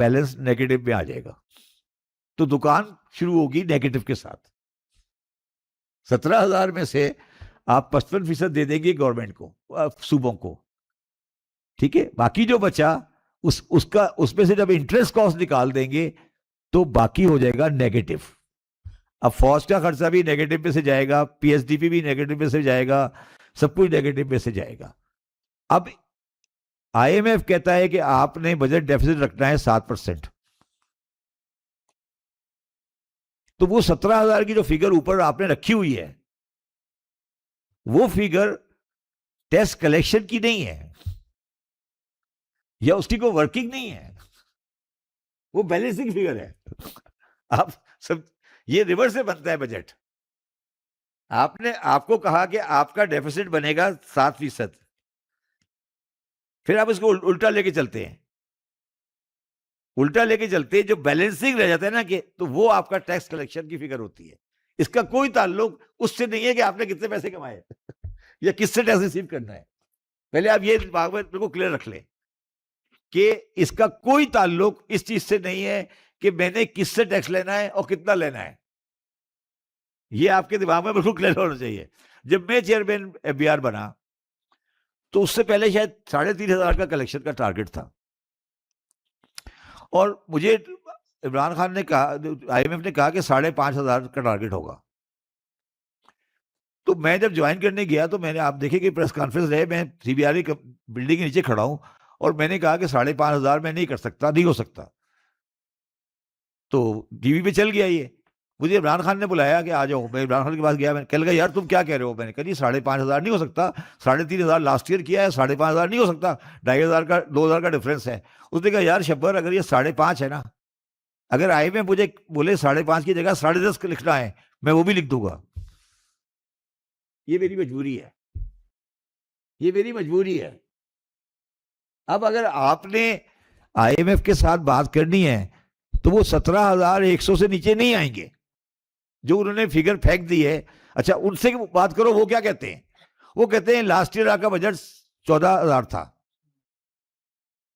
Balance negative میں آ جائے گا. تو دکان شروع ہوگی نیگیٹو کے ساتھ. 17,000 میں سے آپ 55% دے دیں گے گورنمنٹ کو, صوبوں کو, ٹھیک ہے. باقی جو بچا اس میں سے جب انٹرسٹ کاسٹ نکال دیں گے تو باقی ہو جائے گا نیگیٹو. اب فوج کا خرچہ بھی نیگیٹو میں سے جائے گا, پی ایس ڈی پی بھی نیگیٹو میں سے جائے گا, سب کچھ نیگیٹو میں سے جائے گا. اب آئی ایم ایف کہتا ہے کہ آپ نے بجٹ ڈیفیسٹ رکھنا ہے 7%. تو وہ 17,000 کی جو فگر اوپر آپ نے رکھی ہوئی ہے وہ فگر ٹیکس کلیکشن کی نہیں ہے, یا اس کی کوئی ورکنگ نہیں ہے, وہ بیلنسنگ فگر ہے. آپ سب یہ ریورس سے بنتا ہے بجٹ. آپ کو کہا کہ آپ کا ڈیفیسٹ بنے گا 7%, پھر آپ اس کو الٹا لے کے چلتے ہیں. الٹا لے کے چلتے جو بیلنسنگ رہ جاتا ہے نا, کہ تو وہ آپ کا ٹیکس کلیکشن کی فگر ہوتی ہے. اس کا کوئی تعلق اس سے نہیں ہے کہ آپ نے کتنے پیسے کمائے یا کس سے ٹیکس ریسیو کرنا ہے. پہلے آپ یہ دماغ میں بالکل کلیئر رکھ لیں کہ اس کا کوئی تعلق اس چیز سے نہیں ہے کہ میں نے کس سے ٹیکس لینا ہے اور کتنا لینا ہے. یہ آپ کے دماغ میں بالکل کلیئر ہونا چاہیے. جب میں چیئرمین ایف بی آر بنا تو اس سے پہلے شاید 3,500 کا کلیکشن کا ٹارگٹ تھا, اور مجھے عمران خان نے کہا, آئی ایم ایف نے کہا کہ 5,500 کا ٹارگٹ ہوگا. تو میں جب جوائن کرنے گیا تو میں نے, آپ دیکھیں کہ پریس کانفرنس رہے, میں C B R E building کے نیچے کھڑا ہوں, اور میں نے کہا کہ 5,500 میں نہیں کر سکتا, نہیں ہو سکتا. تو ٹی وی پہ چل گیا یہ. مجھے عمران خان نے بلایا کہ آ جاؤ. میں عمران خان کے پاس گیا, میں نے کہا لگا یار تم کیا کہہ رہے ہو. میں نے کہا جی 5,500 نہیں ہو سکتا, 3,500 لاسٹ ایئر کیا ہے, 5,500 نہیں ہو سکتا, 2,500 کا 2,000 کا ڈفرینس ہے. اس نے کہا یار شبر, اگر یہ 5.5 ہے نا, اگر آئی میں مجھے بولے 5.5 کی جگہ 10.5 لکھنا ہے, میں وہ بھی لکھ دوں گا. یہ میری مجبوری ہے, یہ میری مجبوری ہے. اب اگر آپ نے آئی ایم ایف کے ساتھ بات کرنی ہے تو وہ 17,100 سے نیچے نہیں آئیں گے جو انہوں نے فگر پھینک دی ہے. اچھا ان سے بات کرو, وہ کیا کہتے ہیں؟ وہ کہتے ہیں لاسٹ ایئر کا بجٹ 14,000 تھا,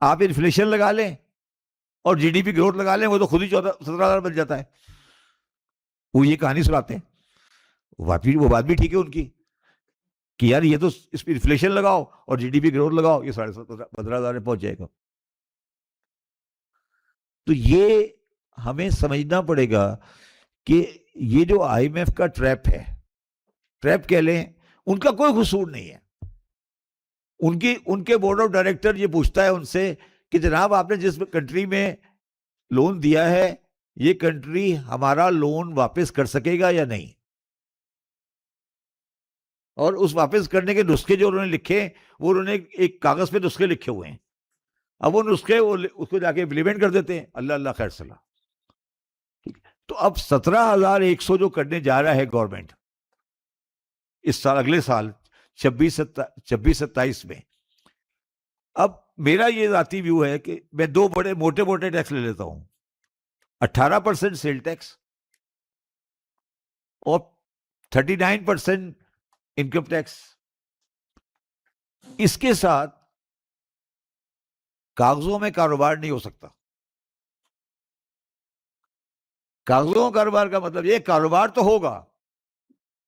آپ انفلیشن لگا لیں اور جی ڈی پی گروتھ لگا لیں, وہ تو خود ہی 17,000 بن جاتا ہے. وہ یہ کہانی سناتے ہیں. وہ بات بھی ٹھیک ہے ان کی کہ یار یہ تو اس پہ انفلیشن لگاؤ اور جی ڈی پی گروتھ لگاؤ, یہ 15,000 میں پہنچ جائے گا. تو یہ ہمیں سمجھنا پڑے گا کہ یہ جو آئی ایم ایف کا ٹریپ ہے, ٹریپ کہہ لیں, ان کا کوئی قصور نہیں ہے. ان کے بورڈ آف ڈائریکٹر یہ پوچھتا ہے ان سے کہ جناب آپ نے جس کنٹری میں لون دیا ہے یہ کنٹری ہمارا لون واپس کر سکے گا یا نہیں, اور اس واپس کرنے کے نسخے جو انہوں نے لکھے وہ انہوں نے ایک کاغذ پہ نسخے لکھے ہوئے ہیں. اب وہ نسخے اس کو جا کے امپلیمنٹ کر دیتے ہیں. اللہ اللہ خیر صلاح. تو اب 17,100 جو کرنے جا رہا ہے گورنمنٹ اس سال, اگلے سال 26-27 میں, اب میرا یہ ذاتی ویو ہے کہ میں 2 بڑے موٹے ٹیکس لے لیتا ہوں, 18% سیل ٹیکس اور 39% انکم ٹیکس. اس کے ساتھ کاغذوں میں کاروبار نہیں ہو سکتا. کاغذوں کاروبار کا مطلب یہ کاروبار تو ہوگا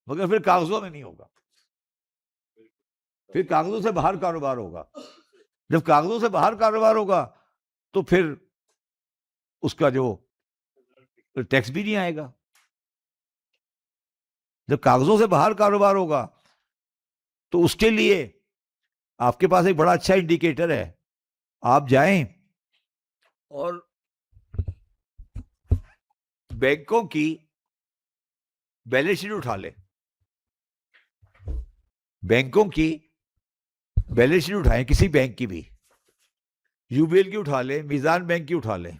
مگر پھر کاغذوں میں نہیں ہوگا, پھر کاغذوں سے باہر کاروبار ہوگا. جب کاغذوں سے باہر کاروبار ہوگا تو پھر اس کا جو ٹیکس بھی نہیں آئے گا. جب کاغذوں سے باہر کاروبار ہوگا تو اس کے لیے آپ کے پاس ایک بڑا اچھا انڈیکیٹر ہے. آپ جائیں اور بینکوں کی بیلنس شیٹ اٹھا لیں, بینکوں کی بیلنس شیٹ اٹھائیں, کسی بینک کی بھی, یو بی ایل کی اٹھا لیں, میزان بینک کی اٹھا لیں,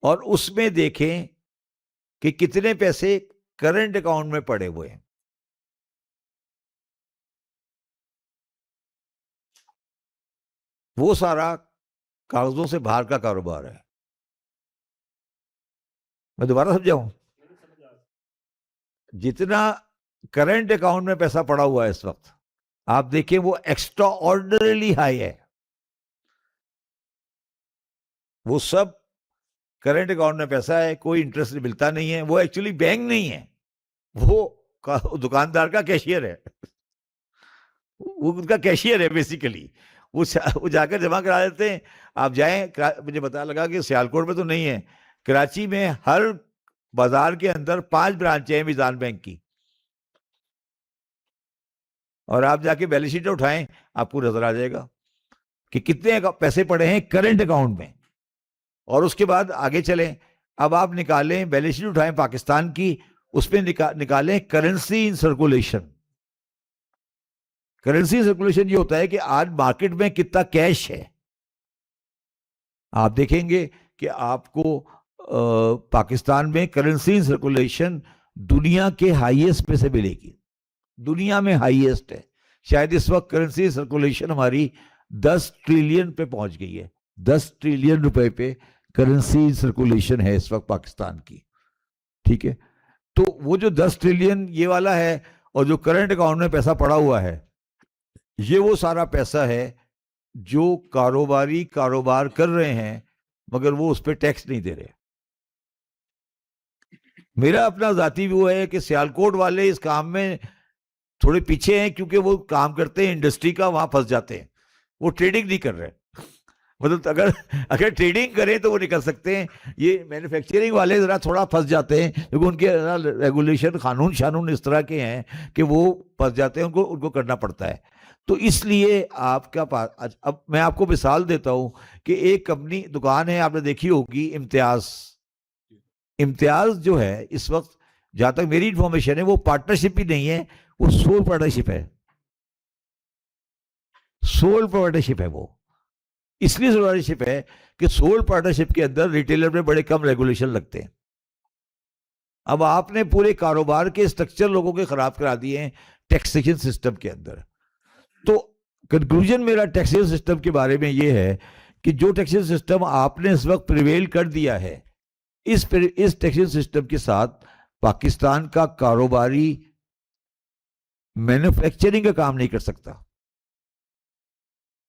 اور اس میں دیکھیں کہ کتنے پیسے کرنٹ اکاؤنٹ میں پڑے ہوئے ہیں. وہ سارا کاغذوں سے باہر کا کاروبار ہے. میں دوبارہ سمجھاؤں, جتنا کرنٹ اکاؤنٹ میں پیسہ پڑا ہوا ہے اس وقت آپ دیکھیں وہ ایکسٹرا آرڈنریلی ہائی ہے. وہ سب کرنٹ اکاؤنٹ میں پیسہ ہے, کوئی انٹرسٹ ملتا نہیں ہے. وہ ایکچولی بینک نہیں ہے, وہ دکاندار کا کیشیئر ہے, وہ ان کا کیشیئر ہے بیسیکلی. وہ جا کر جمع کرا دیتے ہیں. آپ جائیں, مجھے پتا لگا کہ سیالکوٹ میں تو نہیں ہے, کراچی میں ہر بازار کے اندر 5 برانچیں ہیں میزان بینک کی, اور آپ جا کے بیلنس شیٹ اٹھائیں, آپ کو نظر آ جائے گا کہ کتنے پیسے پڑے ہیں کرنٹ اکاؤنٹ میں. اور اس کے بعد آگے چلیں, اب آپ نکالیں, بیلنس شیٹ اٹھائیں پاکستان کی, اس پہ نکالیں کرنسی ان سرکولیشن. کرنسی سرکولیشن یہ ہوتا ہے کہ آج مارکیٹ میں کتنا کیش ہے. آپ دیکھیں گے کہ آپ کو پاکستان میں کرنسی سرکولیشن دنیا کے ہائیسٹ میں سے ملے گی, دنیا میں ہائیسٹ ہے. شاید اس وقت کرنسی سرکولیشن ہماری 10 ٹریلین پہ پہنچ گئی ہے. 10 ٹریلین روپے پہ کرنسی سرکولیشن ہے اس وقت پاکستان کی. ٹھیک ہے, تو وہ جو 10 ٹریلین یہ والا ہے, اور جو کرنٹ اکاؤنٹ میں پیسہ پڑا ہوا ہے, یہ وہ سارا پیسہ ہے جو کاروباری کاروبار کر رہے ہیں مگر وہ اس پہ ٹیکس نہیں دے رہے. میرا اپنا ذاتی وہ ہے کہ سیالکوٹ والے اس کام میں تھوڑے پیچھے ہیں, کیونکہ وہ کام کرتے ہیں انڈسٹری کا, وہاں پھنس جاتے ہیں. وہ ٹریڈنگ نہیں کر رہے, مطلب اگر ٹریڈنگ کریں تو وہ نکل سکتے ہیں. یہ مینوفیکچرنگ والے ذرا تھوڑا پھنس جاتے ہیں, کیونکہ ان کے ریگولیشن قانون اس طرح کے ہیں کہ وہ پھنس جاتے ہیں, ان کو کرنا پڑتا ہے. تو اس لیے آپ کا پاس, اب میں آپ کو مثال دیتا ہوں کہ ایک کمپنی دکان ہے, آپ نے دیکھی ہوگی, امتیاز جو ہے اس وقت, جہاں تک میری انفارمیشن ہے, وہ پارٹنرشپ ہی نہیں ہے, وہ سول پارٹنرشپ ہے. سول پارٹنرشپ ہے. وہ اس لیے سول پارٹنرشپ ہے کہ سول پارٹنرشپ کے اندر ریٹیلر میں بڑے کم ریگولیشن لگتے ہیں. اب آپ نے پورے کاروبار کے اسٹرکچر لوگوں کے خراب کرا دیے ہیں ٹیکسیشن سسٹم کے اندر. تو کنکلوژن میرا ٹیکسیشن سسٹم کے بارے میں یہ ہے کہ جو ٹیکسیشن سسٹم آپ نے اس وقت پریویل کر دیا ہے, اس ٹیکسیشن سسٹم کے ساتھ پاکستان کا کاروباری مینوفیکچرنگ کا کام نہیں کر سکتا.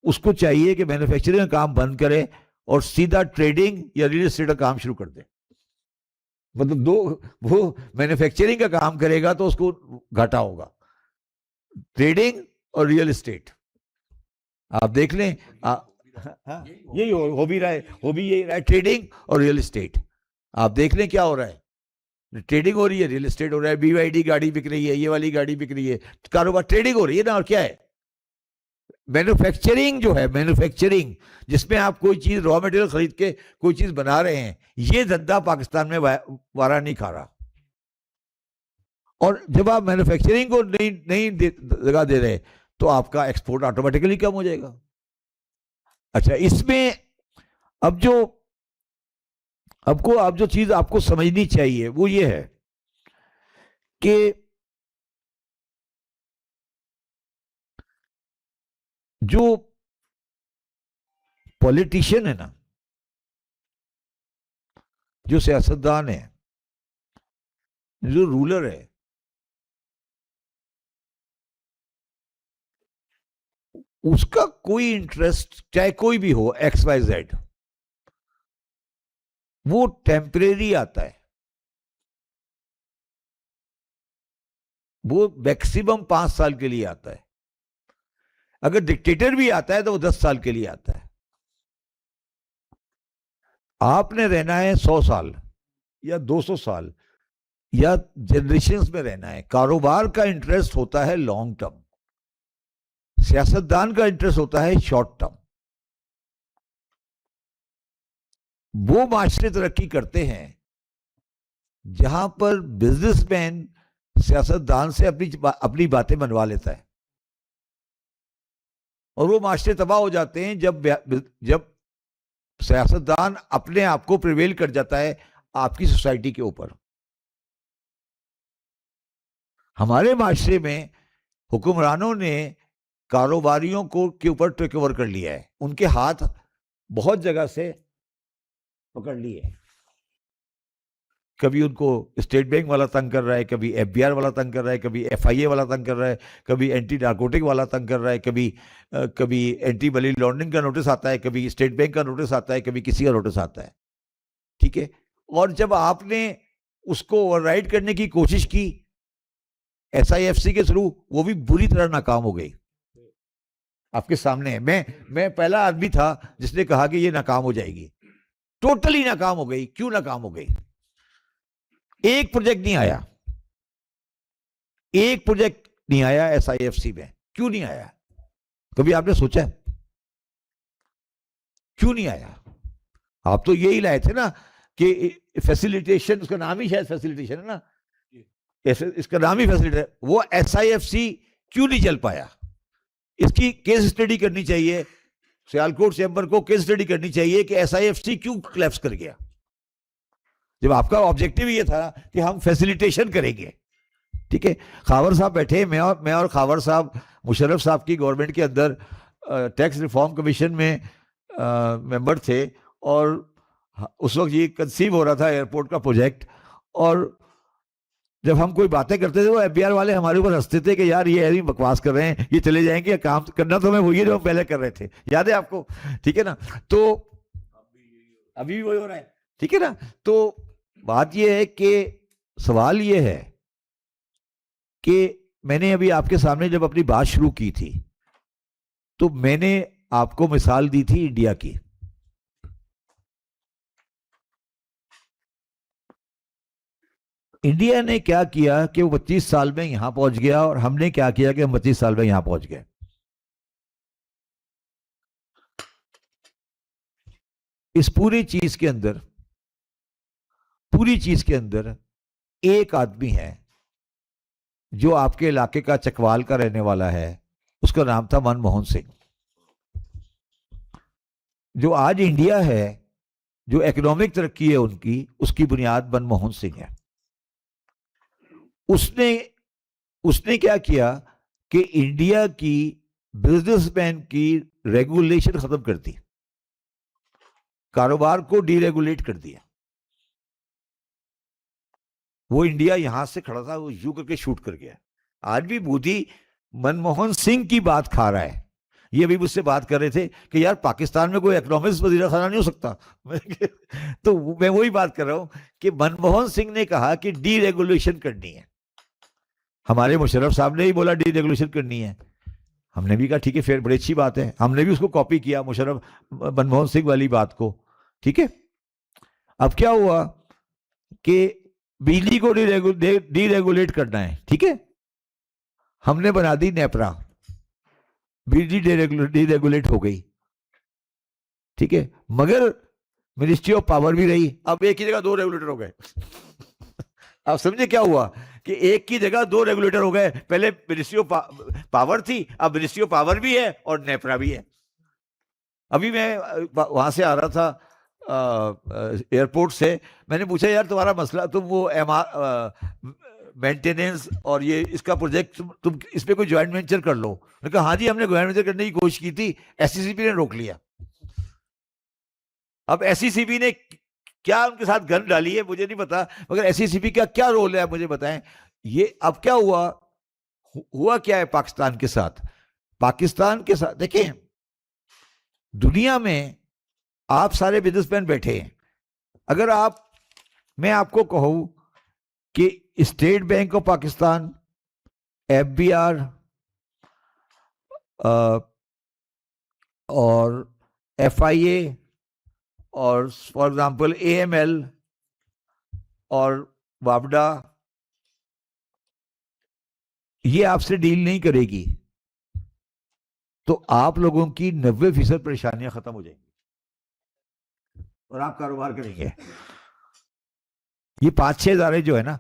اس کو چاہیے کہ مینوفیکچرنگ کا کام بند کرے اور سیدھا ٹریڈنگ یا ریل اسٹیٹ کا کام شروع کر دے. مطلب وہ مینوفیکچرنگ کا کام کرے گا تو اس کو گھاٹا ہوگا, ٹریڈنگ اور ریئل اسٹیٹ. آپ دیکھ لیں, یہی ہو بھی رہا ہے, ٹریڈنگ اور ریئل اسٹیٹ. آپ دیکھ لیں کیا ہو رہا ہے, ٹریڈنگ ہو رہی ہے, ریئل اسٹیٹ ہو رہا ہے, BYD گاڑی بک رہی ہے, یہ والی گاڑی بک رہی ہے, کاروبار ٹریڈنگ ہو رہی ہے نا. اور کیا ہے مینوفیکچرنگ, جو ہے مینوفیکچرنگ جس میں آپ کوئی چیز را مٹیریل خرید کے کوئی چیز بنا رہے ہیں, یہ دھندا پاکستان میں وارا نہیں کھا رہا. اور جب آپ مینوفیکچرنگ کو نہیں جگہ دے رہے تو آپ کا ایکسپورٹ آٹومیٹکلی کم ہو جائے گا. اچھا, اس میں اب جو چیز آپ کو سمجھنی چاہیے وہ یہ ہے کہ جو پولیٹیشین ہے نا, جو سیاستدان ہے, جو رولر ہے, اس کا کوئی انٹرسٹ چاہے کوئی بھی ہو, XYZ, وہ ٹیمپریری آتا ہے. وہ میکسیمم 5 سال کے لیے آتا ہے. اگر ڈکٹیٹر بھی آتا ہے تو وہ 10 سال کے لیے آتا ہے. آپ نے رہنا ہے 100 سال یا 200 سال یا جنریشنز میں رہنا ہے. کاروبار کا انٹرسٹ ہوتا ہے لانگ ٹرم, سیاستدان کا انٹرسٹ ہوتا ہے شارٹ ٹرم. وہ معاشرے ترقی کرتے ہیں جہاں پر بزنس مین سیاستدان سے اپنی باتیں منوا لیتا ہے, اور وہ معاشرے تباہ ہو جاتے ہیں جب سیاستدان اپنے آپ کو پریویل کر جاتا ہے آپ کی سوسائٹی کے اوپر. ہمارے معاشرے میں حکمرانوں نے کاروباریوں کے اوپر ٹیک اوور کر لیا ہے, ان کے ہاتھ بہت جگہ سے پکڑ لیے. کبھی ان کو اسٹیٹ بینک والا تنگ کر رہا ہے, کبھی ایف بی آر والا تنگ کر رہا ہے, کبھی ایف آئی اے والا تنگ کر رہا ہے, کبھی اینٹی نارکوٹک والا تنگ کر رہا ہے, کبھی اینٹی منی لانڈرنگ کا نوٹس آتا ہے, کبھی اسٹیٹ بینک کا نوٹس آتا ہے, کبھی کسی کا نوٹس آتا ہے. ٹھیک ہے, اور جب آپ نے اس کو اوور رائڈ کرنے کی کوشش کی ایس آئی ایف سی کے تھرو, وہ بھی بری طرح ناکام ہو گئی. آپ کے سامنے ہے, میں پہلا آدمی تھا جس نے کہا کہ یہ ناکام ہو جائے گی. ٹوٹلی ناکام ہو گئی. کیوں ناکام ہو گئی؟ ایک پروجیکٹ نہیں آیا, ایک پروجیکٹ نہیں آیا ایس آئی ایف سی میں. کیوں نہیں آیا؟ کبھی آپ نے سوچا کیوں نہیں آیا؟ آپ تو یہی لائے تھے نا کہ فیسیلیٹیشن, اس کا نام ہی شاید فیسیلیٹیشن ہے نا, اس کا نام ہی فیسیلیٹیشن. وہ ایس آئی ایف سی کیوں نہیں چل پایا؟ اس کی کیس اسٹڈی کرنی چاہیے, سیالکوٹ چیمبر کو کیس اسٹڈی کرنی چاہیے کہ ایس آئی ایف سی کیوں کلیپس کر گیا, جب آپ کا آبجیکٹیو یہ تھا کہ ہم فیسیلیٹیشن کریں گے. ٹھیک ہے, خاور صاحب بیٹھے, میں اور خاور صاحب مشرف صاحب کی گورنمنٹ کے اندر ٹیکس ریفارم کمیشن میں ممبر تھے, اور اس وقت یہ کنسیو ہو رہا تھا ایئرپورٹ کا پروجیکٹ. اور جب ہم کوئی باتیں کرتے تھے وہ ایف بی آر والے ہمارے اوپر ہنستے تھے کہ یار یہ ایسی بکواس کر رہے ہیں, یہ چلے جائیں گے, کام کرنا تو ہمیں وہی ہے جو ہم پہلے کر رہے تھے. یاد ہے آپ کو؟ ٹھیک ہے نا, تو ابھی بھی وہی ہو رہا ہے. ٹھیک ہے نا, تو بات یہ ہے کہ سوال یہ ہے کہ میں نے ابھی آپ کے سامنے جب اپنی بات شروع کی تھی تو میں نے آپ کو مثال دی تھی انڈیا کی. انڈیا نے کیا کیا کہ وہ 25 سال میں یہاں پہنچ گیا, اور ہم نے کیا کیا کہ ہم 25 سال میں یہاں پہنچ گئے. اس پوری چیز کے اندر ایک آدمی ہے جو آپ کے علاقے کا چکوال کا رہنے والا ہے, اس کا نام تھا منموہن سنگھ. جو آج انڈیا ہے, جو اکنامک ترقی ہے ان کی, اس کی بنیاد منموہن سنگھ ہے. اس نے کیا کیا کہ انڈیا کی بزنس مین کی ریگولیشن ختم کر دی, کاروبار کو ڈی ریگولیٹ کر دیا. وہ انڈیا یہاں سے کھڑا تھا, وہ یوں کر کے شوٹ کر گیا. آج بھی مودی منموہن سنگھ کی بات کھا رہا ہے. یہ بھی مجھ سے بات کر رہے تھے کہ یار پاکستان میں کوئی اکنامکس وزیر خزانہ نہیں ہو سکتا. تو میں وہی بات کر رہا ہوں کہ منموہن سنگھ نے کہا کہ ڈی ریگولیشن کرنی ہے. ہمارے مشرف صاحب نے ہی بولا ڈی ریگولیشن کرنی ہے. ہم نے بھی کہا ٹھیک ہے, پھر بڑی اچھی بات ہے. ہم نے بھی اس کو کاپی کیا, منموہن سنگھ والی بات کو. ٹھیک ہے, اب کیا ہوا کہ بجلی کو ڈی ریگولیٹ کرنا ہے. ٹھیک ہے, ہم نے بنا دی نیپرا, بجلی ڈی ریگولیٹ ہو گئی. ٹھیک ہے, مگر منسٹری آف پاور بھی رہی. اب ایک ہی جگہ 2 ریگولیٹر ہو گئے. آپ سمجھے کیا ہوا کہ ایک کی جگہ 2 ریگولیٹر ہو گئے. پہلے منسٹری آف پاور تھی, اب منسٹری آف پاور بھی ہے اور نیپرا بھی ہے. ابھی میں وہاں سے آ رہا تھا ایئرپورٹ سے, میں نے پوچھا یار تمہارا مسئلہ, تم وہ مینٹیننس اور یہ اس کا پروجیکٹ تم اس پہ کوئی جوائنٹ وینچر کر لو. میں نے کہا ہاں جی, ہم نے جوائنٹ وینچر کرنے کی کوشش کی تھی, ایس سی سی پی نے روک لیا. اب ایس سی سی پی نے کیا ان کے ساتھ گن ڈالی ہے مجھے نہیں پتا, مگر ایس سی سی پی کا کیا رول ہے مجھے بتائیں. یہ اب کیا ہوا کیا ہے پاکستان کے ساتھ. دیکھیں دنیا میں آپ سارے بزنس مین بیٹھے ہیں. اگر میں آپ کو کہوں کہ State Bank of Pakistan, F B R اور ایف آئی اے اور for example A M L اور وابڈا, یہ آپ سے ڈیل نہیں کرے گی تو آپ لوگوں کی 90% پریشانیاں ختم ہو جائیں گی اور آپ کاروبار کریں گے. یہ 5-6 ادارے جو ہے نا,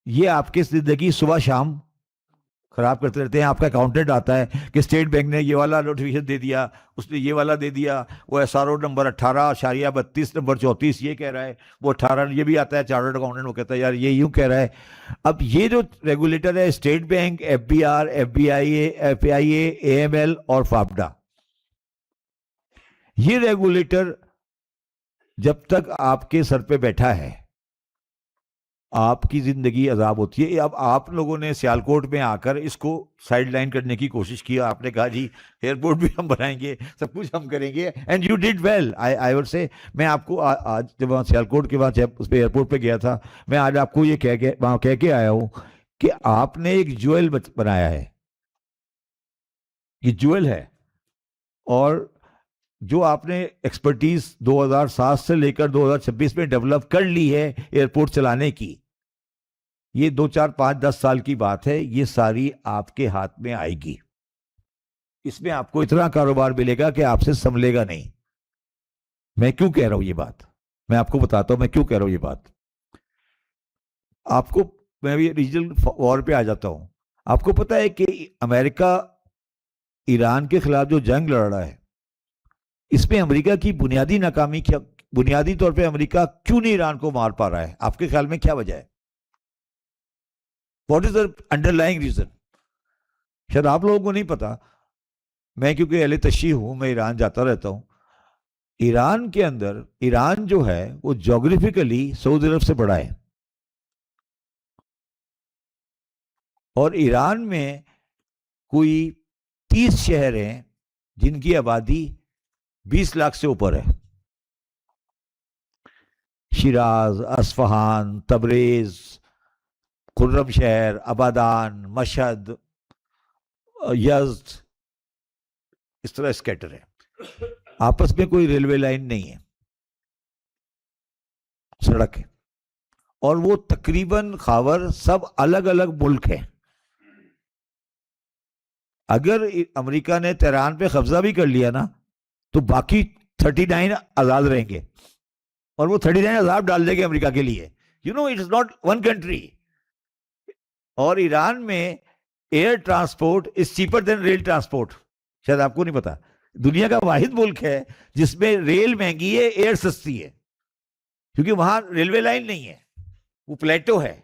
یہ آپ کی زندگی صبح شام خراب کرتے رہتے ہیں. آپ کا اکاؤنٹنٹ آتا ہے کہ اسٹیٹ بینک نے یہ والا نوٹیفیکیشن دے دیا, اس نے یہ والا دے دیا, وہ S R O number 18/32 number 34 یہ کہہ رہا ہے, وہ 18 یہ بھی آتا ہے چارٹرڈ اکاؤنٹنٹ, وہ کہتا ہے یار یہ یوں کہہ رہا ہے. اب یہ جو ریگولیٹر ہے State Bank, F B R, F I A M L اور فاپڈا, یہ ریگولیٹر جب تک آپ کے سر پہ بیٹھا ہے آپ کی زندگی عذاب ہوتی ہے. اب آپ لوگوں نے سیالکوٹ میں آ کر اس کو سائڈ لائن کرنے کی کوشش کی. آپ نے کہا جی ایئرپورٹ بھی ہم بنائیں گے, سب کچھ ہم کریں گے, and you did well. I would say, میں آپ کو آج جب وہاں سیالکوٹ کے بعد اس پہ ایئرپورٹ پہ گیا تھا, میں آج آپ کو یہ کہہ کے آیا ہوں کہ آپ نے ایک جویل بنایا ہے. یہ جویل ہے, اور جو آپ نے ایکسپرٹیز 2007 سے لے کر 2026 میں ڈیولپ کر لی ہے ایئرپورٹ چلانے کی, یہ 2 4 5 10 سال کی بات ہے, یہ ساری آپ کے ہاتھ میں آئے گی. اس میں آپ کو اتنا کاروبار ملے گا کہ آپ سے سنبھلے گا نہیں. میں کیوں کہہ رہا ہوں یہ بات, میں آپ کو بتاتا ہوں میں کیوں کہہ رہا ہوں یہ بات. آپ کو, میں بھی ریجنل وار پہ آ جاتا ہوں. آپ کو پتا ہے کہ امریکہ ایران کے خلاف جو جنگ لڑ رہا ہے, اس میں امریکہ کی بنیادی ناکامی کیا, بنیادی طور پہ امریکہ کیوں نہیں ایران کو مار پا رہا ہے؟ آپ کے خیال میں کیا وجہ ہے؟ What is the under lying reason? شاید آپ لوگوں کو نہیں پتا. میں کیونکہ اہل تشیع ہوں, میں ایران جاتا رہتا ہوں. ایران کے اندر, ایران جو ہے وہ جغرافیکلی سعودی عرب سے بڑا ہے, اور ایران میں کوئی 30 شہر ہیں جن کی آبادی 20 لاکھ سے اوپر ہے. شیراز, اصفہان, تبریز, خرم شہر, آبادان, مشہد, یزد, اس طرح اسکیٹر ہے. آپس میں کوئی ریلوے لائن نہیں ہے, سڑک ہے, اور وہ تقریباً خاور سب الگ الگ ملک ہیں. اگر امریکہ نے تہران پہ قبضہ بھی کر لیا نا, تو باقی 39 آزاد رہیں گے, اور وہ 39 عذاب ڈال دیں گے امریکہ کے لیے. You know it is not one country. اور ایران میں air transport is cheaper than rail transport. شاید آپ کو نہیں پتا, دنیا کا واحد ملک ہے جس میں ریل مہنگی ہے, ایئر سستی ہے, کیونکہ وہاں ریلوے لائن نہیں ہے, وہ پلیٹو ہے.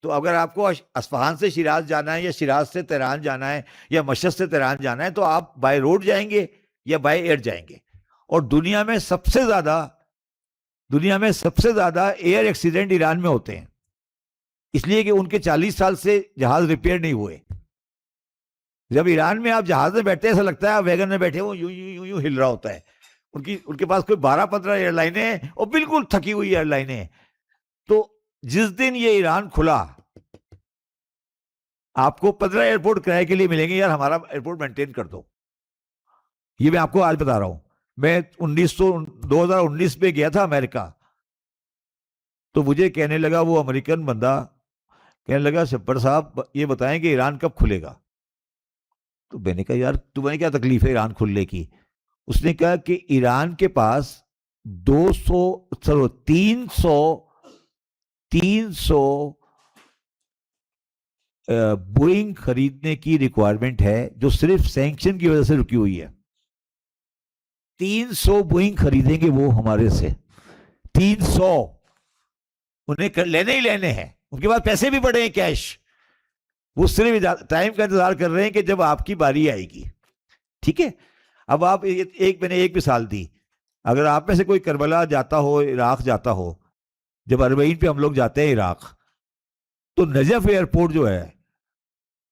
تو اگر آپ کو اصفہان سے شیراز جانا ہے, یا شیراز سے تہران جانا ہے, یا مشہد سے تہران جانا ہے, تو آپ بائی روڈ جائیں گے یا بائی ایئر جائیں گے. اور دنیا میں سب سے زیادہ ایئر ایکسیڈنٹ ایران میں ہوتے ہیں, اس لیے کہ ان کے 40 سال سے جہاز ریپیئر نہیں ہوئے. جب ایران میں آپ جہاز میں بیٹھتے ہیں, ایسا لگتا ہے آپ ویگن میں بیٹھے ہو, یوں ہل رہا ہوتا ہے. ان کے پاس کوئی 12-15 ایئر لائنیں ہیں, اور بالکل تھکی ہوئی ایئر لائنیں ہیں. تو جس دن یہ ایران کھلا, آپ کو 15 ایئرپورٹ کرائے کے لیے ملیں گے, یار ہمارا ایئرپورٹ مینٹین کر دو. یہ میں آپ کو آج بتا رہا ہوں. میں 2019 میں گیا تھا امریکہ, تو مجھے کہنے لگا وہ امریکن بندہ, کہنے لگا شبر صاحب یہ بتائیں کہ ایران کب کھلے گا. تو میں نے کہا یار تمہیں کیا تکلیف ہے ایران کھلنے کی؟ اس نے کہا کہ ایران کے پاس 300 بوئنگ خریدنے کی ریکوائرمنٹ ہے, جو صرف سینکشن کی وجہ سے رکی ہوئی ہے. 300 بوئنگ خریدیں گے وہ ہمارے سے, 300. انہیں لینے ہی لینے ہیں, ان کے پاس پیسے بھی پڑے ہیں کیش. وہ صرف ٹائم کا انتظار کر رہے ہیں کہ جب آپ کی باری آئے گی. ٹھیک ہے, اب آپ میں نے ایک مثال دی. اگر آپ میں سے کوئی کربلا جاتا ہو, عراق جاتا ہو, جب 40 پہ ہم لوگ جاتے ہیں عراق, تو نجف ایئرپورٹ جو ہے,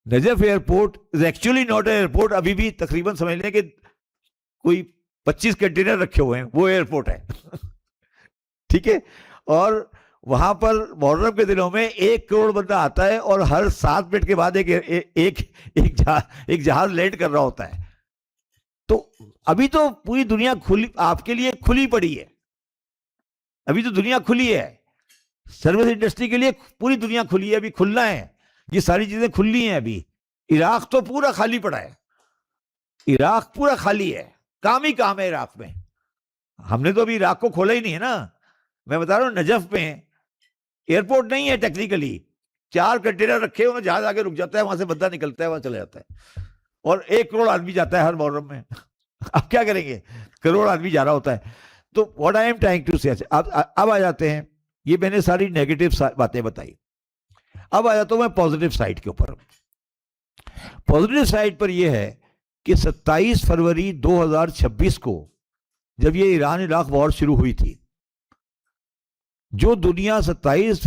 Najaf airport is actually not a airport. ابھی بھی تقریباً سمجھ لیں کہ کوئی 25 کنٹینر رکھے ہوئے ہیں, وہ ایئرپورٹ ہے. ٹھیک ہے, اور وہاں پر محرم کے دنوں میں 1 کروڑ بندہ آتا ہے, اور ہر 7 منٹ کے بعد ایک جہاز لینڈ کر رہا ہوتا ہے. تو ابھی تو پوری دنیا کھلی آپ کے لیے کھلی پڑی ہے. ابھی تو دنیا کھلی ہے, سروس انڈسٹری کے لیے پوری دنیا کھلی ہے, ابھی کھلنا ہے. یہ ساری چیزیں کھلی ہیں ابھی. عراق تو پورا خالی پڑا ہے, عراق پورا خالی ہے, کام ہی کام ہے عراق میں. ہم نے تو ابھی عراق کو کھولا ہی نہیں ہے نا. میں بتا رہا ہوں نجف میں ایئرپورٹ نہیں ہے ٹیکنیکلی. 4 کنٹینر رکھے ہوئے, جہاز آگے رک جاتا ہے, وہاں سے بندہ نکلتا ہے, وہاں چلا جاتا ہے, اور 1 کروڑ آدمی جاتا ہے ہر محرم میں. اب کیا کریں گے, کروڑ آدمی جا رہا ہوتا ہے. تو what I am trying to say, اب آ جاتے ہیں, یہ میں نے ساری نیگیٹو باتیں بتائی. اب آ جاتا ہوں میں پازیٹیو سائڈ کے اوپر. پازیٹیو سائڈ پر یہ ہے کہ 27 فروری 2026 کو جب یہ ایران عراق وار شروع ہوئی تھی, جو دنیا 27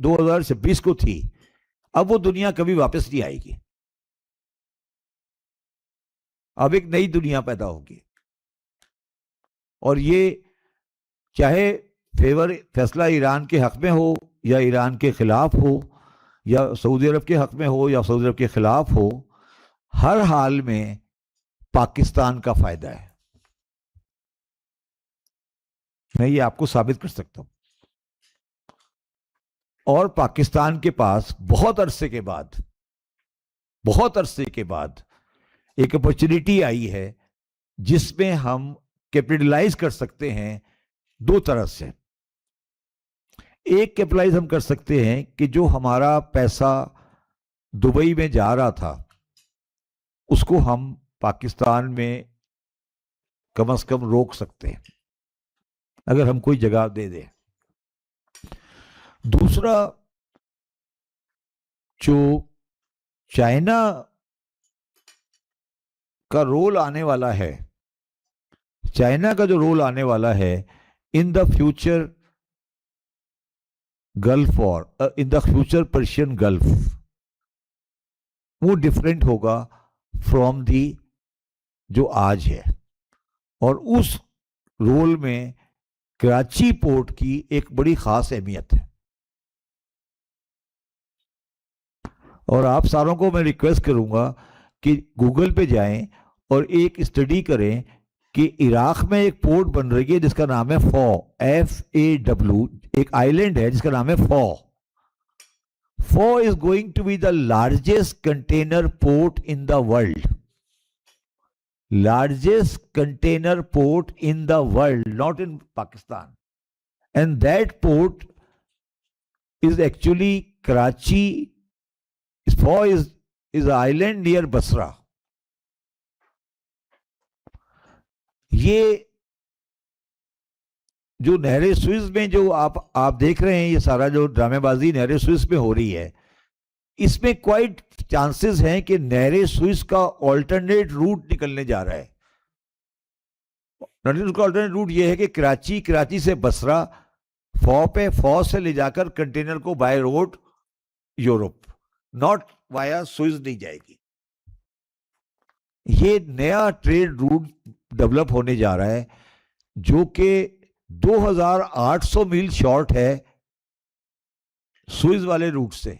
2026 کو تھی. اب وہ دنیا کبھی واپس نہیں آئے گی. اب ایک نئی دنیا پیدا ہوگی, اور یہ چاہے فیصلہ ایران کے حق میں ہو یا ایران کے خلاف ہو, یا سعودی عرب کے حق میں ہو یا سعودی عرب کے خلاف ہو, ہر حال میں پاکستان کا فائدہ ہے. میں یہ آپ کو ثابت کر سکتا ہوں. اور پاکستان کے پاس بہت عرصے کے بعد ایک اپرچونٹی آئی ہے جس میں ہم کیپٹلائز کر سکتے ہیں دو طرح سے. ایک کیپٹلائز ہم کر سکتے ہیں کہ جو ہمارا پیسہ دبئی میں جا رہا تھا اس کو ہم پاکستان میں کم از کم روک سکتے ہیں اگر ہم کوئی جگہ دے دیں. دوسرا, جو چائنا کا رول آنے والا ہے, چائنا کا جو رول آنے والا ہے in the future Gulf war, in the future Persian Gulf, وہ ڈفرینٹ ہوگا فرام دی جو آج ہے. اور اس رول میں کراچی پورٹ کی ایک بڑی خاص اہمیت ہے. اور آپ ساروں کو میں ریکویسٹ کروں گا کہ گوگل پہ جائیں اور ایک اسٹڈی کریں کہ عراق میں ایک پورٹ بن رہی ہے جس کا نام ہے فو, FAW, ایک آئی لینڈ ہے جس کا نام ہے Faw. Faw is going to be the largest container port in the world. largest container port in the world, not in Pakistan. And that port is actually Karachi. Fo is an island near Basra. یہ جو نہر Swiss میں جو آپ دیکھ رہے ہیں, یہ سارا جو ڈرامے بازی نہر سوئز میں ہو رہی ہے, اس میں کوائٹ چانسز ہیں کہ نہر سوئز کا آلٹرنیٹ روٹ نکلنے جا رہا ہے. اس کا آلٹرنیٹ روٹ یہ ہے کہ کراچی سے بصرہ, فو سے لے جا کر کنٹینر کو by road Europe, not via Suez نہیں جائے گی. یہ نیا ٹریڈ روٹ ڈیولپ ہونے جا رہا ہے جو کہ 2800 میل شارٹ ہے سوئز والے روٹ سے.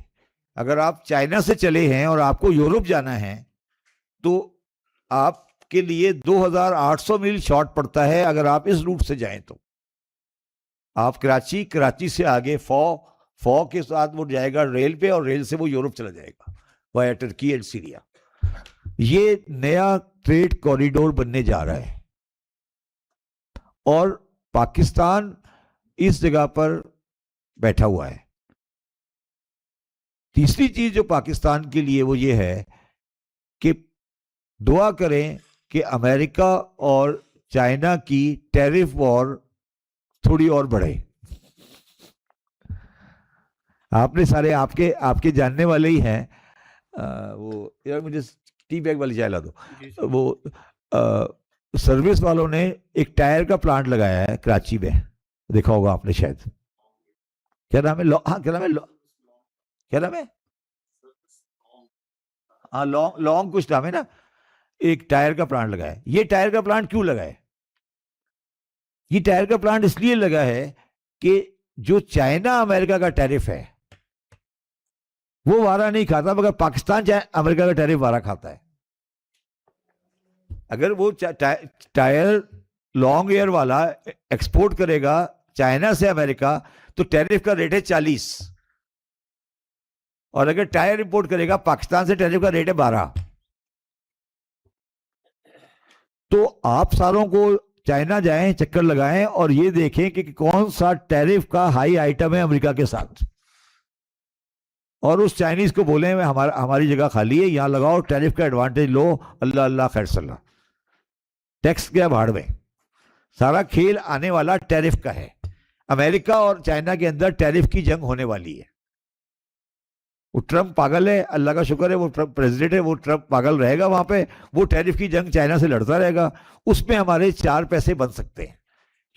اگر آپ چائنا سے چلے ہیں اور آپ کو یورپ جانا ہے تو آپ کے لیے 2800 میل شارٹ پڑتا ہے. اگر آپ اس روٹ سے جائیں تو آپ کراچی سے آگے فو کے ساتھ وہ جائے گا ریل پہ, اور ریل سے وہ یورپ چلا جائے گا وایا ٹرکی اینڈ سیریا. یہ نیا ٹریڈ کوریڈور بننے جا رہا ہے اور پاکستان اس جگہ پر بیٹھا ہوا ہے. تیسری چیز جو پاکستان کے لیے وہ یہ ہے کہ دعا کریں کہ امریکہ اور چائنا کی ٹیرف وار تھوڑی اور بڑھے. آپ نے سارے آپ کے جاننے والے ہی ہیں. وہ یار مجھے ٹی بیگ والی چائے لا دو. وہ سروس والوں نے ایک ٹائر کا پلانٹ لگایا ہے کراچی میں, دیکھا ہوگا آپ نے شاید. کیا نام ہے؟ کیا نام ہے؟ ہاں لانگ کچھ نام ہے نا. ایک ٹائر کا پلانٹ لگا ہے. یہ ٹائر کا پلانٹ کیوں لگا ہے؟ یہ ٹائر کا پلانٹ اس لیے لگا ہے کہ جو چائنا امریکہ کا ٹیرف ہے وہ وارہ نہیں کھاتا, مگر پاکستان امریکہ کا ٹیرف وارہ کھاتا ہے. اگر وہ ٹائر لانگ ایئر والا ایکسپورٹ کرے گا چائنا سے امریکہ تو ٹیرف کا ریٹ ہے 40, اور اگر ٹائر امپورٹ کرے گا پاکستان سے ٹیرف کا ریٹ ہے 12. تو آپ ساروں کو چائنا جائیں, چکر لگائیں اور یہ دیکھیں کہ کون سا ٹیرف کا ہائی آئٹم ہے امریکہ کے ساتھ, اور اس چائنیز کو بولیں ہماری جگہ خالی ہے, یہاں لگاؤ, ٹیرف کا ایڈوانٹیج لو, اللہ اللہ خیر صلی اللہ. ٹیکس کیا بھاڑ میں, سارا کھیل آنے والا ٹیرف کا ہے. امریکہ اور چائنا کے اندر ٹیرف کی جنگ ہونے والی ہے. وہ ٹرمپ پاگل ہے, اللہ کا شکر ہے وہ ٹرمپ پریزیڈنٹ ہے, وہ ٹرمپ پاگل رہے گا وہاں پہ, وہ ٹیرف کی جنگ چائنا سے لڑتا رہے گا. اس میں ہمارے 4 پیسے بن سکتے ہیں,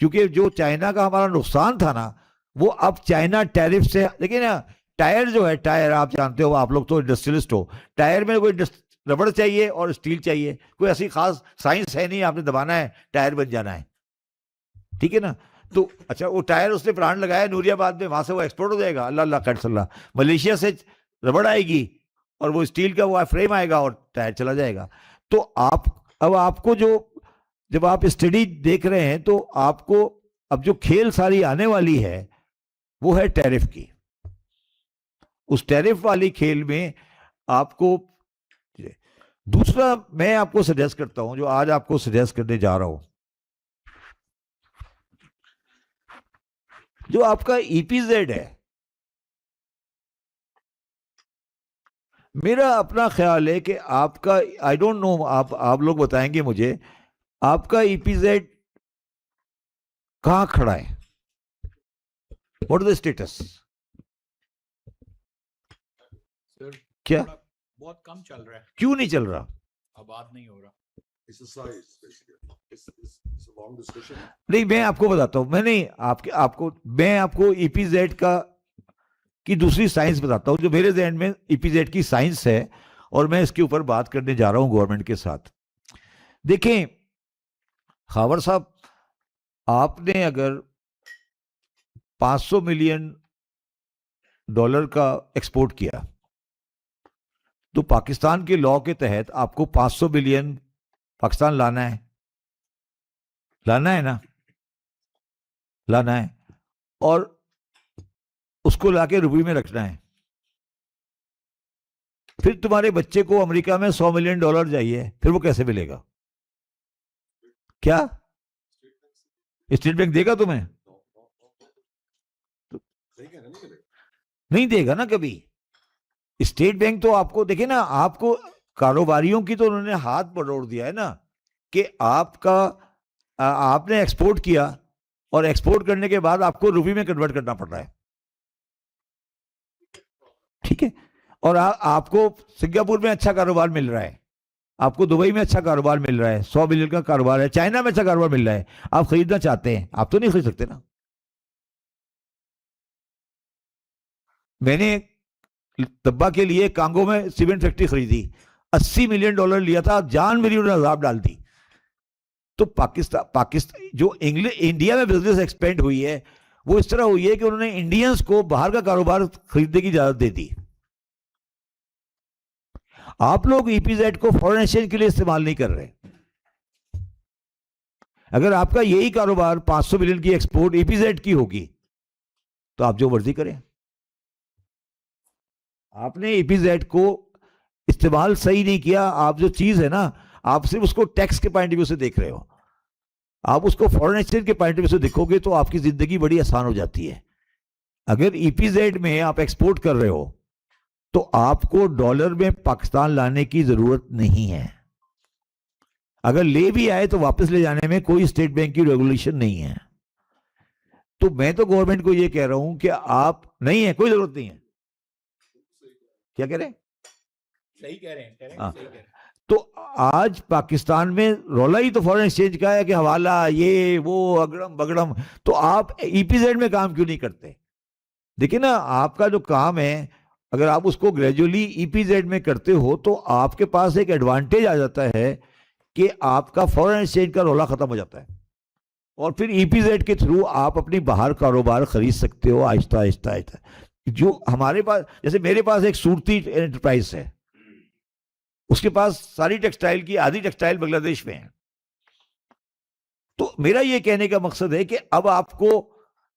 کیونکہ جو چائنا کا ہمارا نقصان تھا نا وہ اب چائنا ٹیرف سے، دیکھیں نا ٹائر جو ہے، ٹائر آپ جانتے ہو، آپ لوگ تو انڈسٹریلسٹ ہو، ٹائر میں کوئی ربڑ چاہیے اور اسٹیل چاہیے، کوئی ایسی خاص سائنس ہے نہیں، آپ نے دبانا ہے ٹائر بن جانا ہے، ٹھیک ہے نا. تو اچھا وہ ٹائر اس نے پلانٹ لگایا نوری آباد میں، وہاں سے وہ ایکسپورٹ ہو جائے گا، اللہ اللہ خیر صلی اللہ، ملیشیا سے ربڑ آئے گی اور وہ اسٹیل کا وہ فریم آئے گا اور ٹائر چلا جائے گا. تو اب آپ کو جب آپ اسٹڈی دیکھ رہے ہیں تو آپ کو اب جو کھیل ساری آنے والی ہے وہ ہے ٹیرف کی. اس ٹیرف والی کھیل میں آپ کو دوسرا میں آپ کو سجیسٹ کرتا ہوں، جو آج آپ کو سجیسٹ کرنے جا رہا ہوں، جو آپ کا ای پی زیڈ ہے، میرا اپنا خیال ہے کہ آپ کا، آئی ڈونٹ نو، آپ لوگ بتائیں گے مجھے، آپ کا ای پی زیڈ کہاں کھڑا ہے؟ What is the status? کیا بہت کم چل رہا ہے؟ کیوں نہیں چل رہا؟ آباد نہیں ہو رہا. نہیں میں آپ کو بتاتا ہوں، میں نہیں میں آپ کو ای پی زیڈ کی دوسری سائنس بتاتا ہوں جو میرے ذہن میں ای پی زیڈ کی سائنس ہے، اور میں اس کے اوپر بات کرنے جا رہا ہوں گورنمنٹ کے ساتھ. دیکھیں خاور صاحب، آپ نے اگر $500 ملین کا ایکسپورٹ کیا تو پاکستان کے لاء کے تحت آپ کو 500 بلین پاکستان لانا ہے نا، لانا ہے، اور اس کو لا کے روپے میں رکھنا ہے. پھر تمہارے بچے کو امریکہ میں $100 ملین چاہیے، پھر وہ کیسے ملے گا؟ کیا اسٹیٹ بینک دے گا تمہیں؟ نہیں دے گا نا کبھی. اسٹیٹ بینک تو آپ کو، دیکھیں نا، آپ کو کاروباریوں کی تو انہوں نے ہاتھ بڑوڑ دیا ہے نا، کہ آپ نے ایکسپورٹ کیا اور ایکسپورٹ کرنے کے بعد آپ کو روپے میں کنورٹ کرنا پڑ رہا ہے، ٹھیک ہے. اور آپ کو سنگاپور میں اچھا کاروبار مل رہا ہے، آپ کو دبئی میں اچھا کاروبار مل رہا ہے، 100 بلین کا کاروبار ہے، چائنا میں اچھا کاروبار مل رہا ہے، آپ خریدنا چاہتے ہیں، آپ تو نہیں خرید سکتے نا. میں نے طبا کے لیے کانگو میں سیمنٹ فیکٹری خریدی، $80 ملین لیا تھا، جان میری انہوں نے عذاب ڈال دی. تو پاکستان جو انڈیا میں بزنس ایکسپینڈ ہوئی ہے وہ اس طرح ہوئی ہے کہ انہوں نے انڈینز کو باہر کا کاروبار خریدنے کی اجازت دے دی. آپ لوگ ای پی زیڈ کو فورن ایکسچینج کے لیے استعمال نہیں کر رہے. اگر آپ کا یہی کاروبار 500 ملین کی ایکسپورٹ ای پی زیڈ کی ہوگی تو آپ جو مرضی کریں. آپ نے ای پی زیڈ کو استعمال صحیح نہیں کیا. آپ جو چیز ہے نا، آپ صرف اس کو ٹیکس کے پوائنٹ آف ویو سے دیکھ رہے ہو. آپ اس کو فورن ایکسچینج کے پوائنٹ آف ویو سے دیکھو گے تو آپ کی زندگی بڑی آسان ہو جاتی ہے. اگر ای پی زیڈ میں آپ ایکسپورٹ کر رہے ہو تو آپ کو ڈالر میں پاکستان لانے کی ضرورت نہیں ہے. اگر لے بھی آئے تو واپس لے جانے میں کوئی اسٹیٹ بینک کی ریگولیشن نہیں ہے. تو میں تو گورنمنٹ کو یہ کہہ رہا ہوں کہ آپ نہیں ہے، کوئی ضرورت نہیں ہے. کیا کہہ رہے ہیں؟ صحیح کہہ رہے ہیں. تو آج پاکستان میں رولا ہی تو فورن ایکسچینج کا ہے کہ حوالہ یہ وہ اگڑم بگڑم. تو آپ ای پی زیڈ میں کام کیوں نہیں کرتے؟ دیکھیں نا، آپ کا جو کام ہے اگر آپ اس کو گریجولی ای پی زیڈ میں کرتے ہو تو آپ کے پاس ایک ایڈوانٹیج آ جاتا ہے کہ آپ کا فورن ایکسچینج کا رولا ختم ہو جاتا ہے، اور پھر ای پی زیڈ کے تھرو آپ اپنی باہر کاروبار خرید سکتے ہو آہستہ آہستہ آہستہ. جو ہمارے پاس، جیسے میرے پاس ایک صورتی انٹرپرائز ہے، اس کے پاس ساری ٹیکسٹائل کی آدھی ٹیکسٹائل بنگلہ دیش میں ہے. تو میرا یہ کہنے کا مقصد ہے کہ اب آپ کو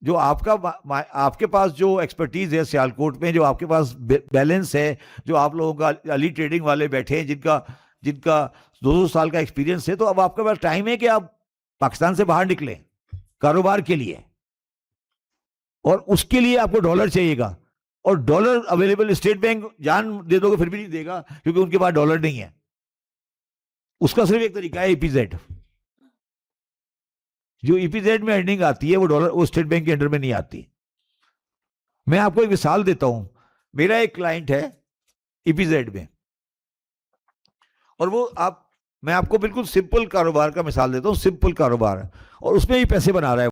جو آپ کے پاس جو ایکسپرٹیز ہے سیالکوٹ میں، جو آپ کے پاس بیلنس ہے، جو آپ لوگوں کا علی ٹریڈنگ والے بیٹھے ہیں جن کا 200 سال کا ایکسپیرینس ہے، تو اب آپ کے پاس ٹائم ہے کہ آپ پاکستان سے باہر نکلیں کاروبار کے لیے. اور اس کے لیے آپ کو ڈالر چاہیے گا، اور ڈالر اویلیبل اسٹیٹ بینک جان دے دو گے پھر بھی نہیں دے گا، کیونکہ ان کے پاس ڈالر نہیں ہے. اس کا صرف ایک طریقہ ہے ای پی زیڈ. جو ای پی زیڈ میں ارننگ آتی ہے وہ ڈالر، وہ اسٹیٹ بینک کے انڈر میں نہیں آتی. میں آپ کو ایک مثال دیتا ہوں. میرا ایک کلائنٹ ہے ای پی زیڈ میں، اور وہ میں آپ کو بالکل سمپل کاروبار کا مثال دیتا ہوں، سمپل کاروبار، اور اس میں ہی پیسے بنا رہا ہے.